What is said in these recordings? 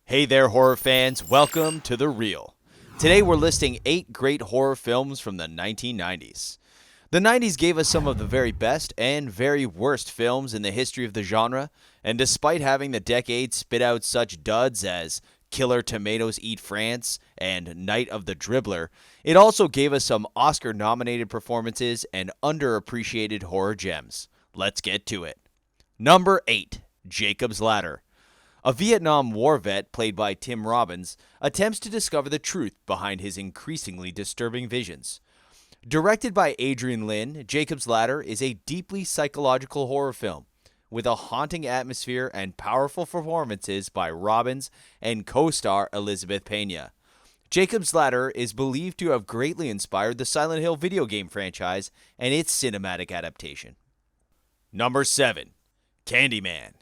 Hey there, horror fans. Welcome to The Real. Today we're listing 8 great horror films from the 1990s. The 90s gave us some of the very best and very worst films in the history of the genre, and despite having the decade spit out such duds as Killer Tomatoes Eat France and Night of the Dribbler, it also gave us some Oscar-nominated performances and underappreciated horror gems. Let's get to it. Number 8, Jacob's Ladder. A Vietnam War vet, played by Tim Robbins, attempts to discover the truth behind his increasingly disturbing visions. Directed by Adrian Lyne, Jacob's Ladder is a deeply psychological horror film, with a haunting atmosphere and powerful performances by Robbins and co-star Elizabeth Pena. Jacob's Ladder is believed to have greatly inspired the Silent Hill video game franchise and its cinematic adaptation. Number 7, Candyman.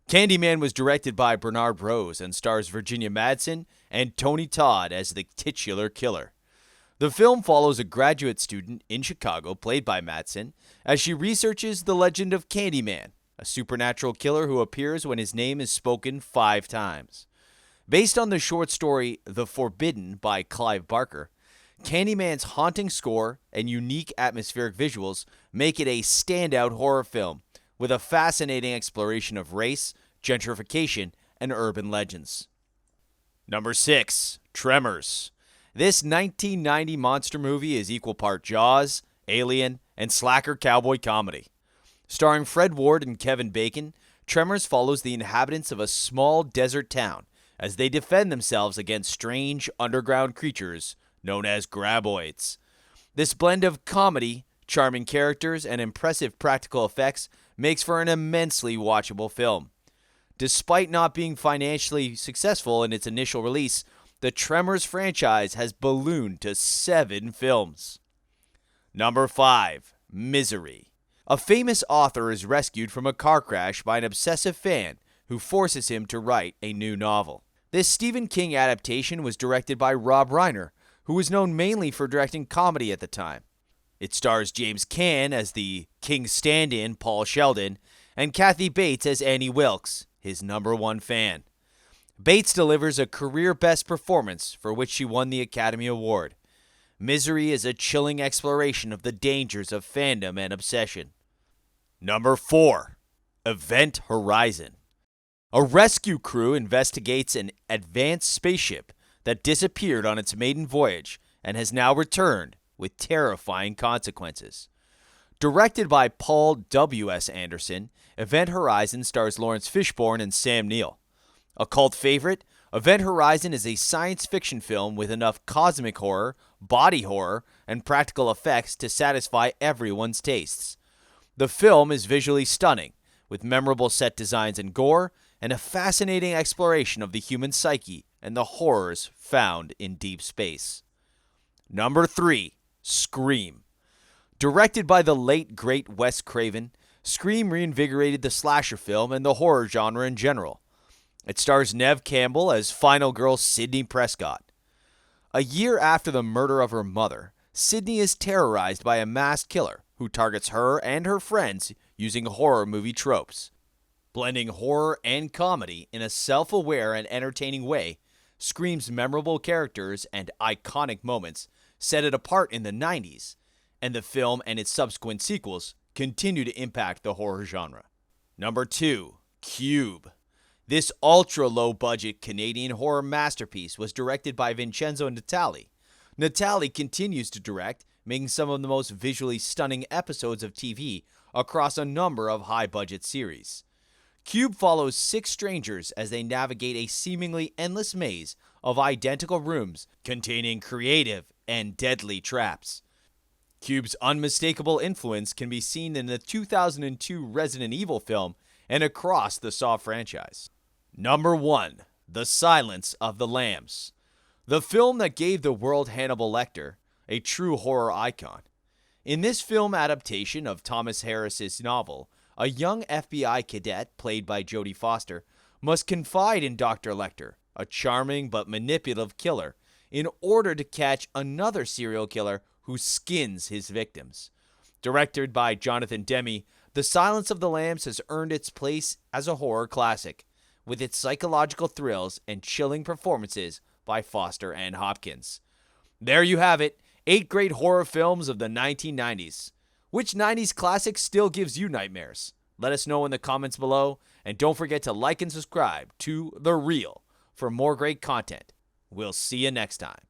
Candyman was directed by Bernard Rose and stars Virginia Madsen and Tony Todd as the titular killer. The film follows a graduate student in Chicago, played by Madsen, as she researches the legend of Candyman, a supernatural killer who appears when his name is spoken 5 times. Based on the short story The Forbidden by Clive Barker, Candyman's haunting score and unique atmospheric visuals make it a standout horror film, with a fascinating exploration of race, gentrification, and urban legends. Number 6, Tremors. This 1990 monster movie is equal part Jaws, Alien, and slacker cowboy comedy. Starring Fred Ward and Kevin Bacon, Tremors follows the inhabitants of a small desert town as they defend themselves against strange underground creatures known as graboids. This blend of comedy, charming characters, and impressive practical effects makes for an immensely watchable film. Despite not being financially successful in its initial release, the Tremors franchise has ballooned to 7 films. Number 5, Misery. A famous author is rescued from a car crash by an obsessive fan who forces him to write a new novel. This Stephen King adaptation was directed by Rob Reiner, who was known mainly for directing comedy at the time. It stars James Caan as the King stand-in Paul Sheldon and Kathy Bates as Annie Wilkes, his number 1 fan. Bates delivers a career-best performance for which she won the Academy Award. Misery is a chilling exploration of the dangers of fandom and obsession. Number 4, Event Horizon. A rescue crew investigates an advanced spaceship that disappeared on its maiden voyage and has now returned with terrifying consequences. Directed by Paul W.S. Anderson, Event Horizon stars Lawrence Fishburne and Sam Neill. A cult favorite, Event Horizon is a science fiction film with enough cosmic horror, body horror, and practical effects to satisfy everyone's tastes. The film is visually stunning, with memorable set designs and gore, and a fascinating exploration of the human psyche and the horrors found in deep space. Number 3, Scream. Directed by the late great Wes Craven, Scream reinvigorated the slasher film and the horror genre in general. It stars Neve Campbell as final girl Sidney Prescott. A year after the murder of her mother, Sidney is terrorized by a masked killer who targets her and her friends using horror movie tropes. Blending horror and comedy in a self-aware and entertaining way, Scream's memorable characters and iconic moments set it apart in the 90s, and the film and its subsequent sequels continue to impact the horror genre. Number 2, Cube. This ultra-low-budget Canadian horror masterpiece was directed by Vincenzo Natali. Natali continues to direct, making some of the most visually stunning episodes of TV across a number of high-budget series. Cube follows 6 strangers as they navigate a seemingly endless maze of identical rooms containing creative and deadly traps. Cube's unmistakable influence can be seen in the 2002 Resident Evil film and across the Saw franchise. Number 1, The Silence of the Lambs. The film that gave the world Hannibal Lecter, a true horror icon. In this film adaptation of Thomas Harris's novel, a young FBI cadet, played by Jodie Foster, must confide in Dr. Lecter, a charming but manipulative killer, in order to catch another serial killer who skins his victims. Directed by Jonathan Demme, The Silence of the Lambs has earned its place as a horror classic, with its psychological thrills and chilling performances by Foster and Hopkins. There you have it, 8 great horror films of the 1990s. Which 90s classic still gives you nightmares? Let us know in the comments below, and don't forget to like and subscribe to The Real for more great content. We'll see you next time.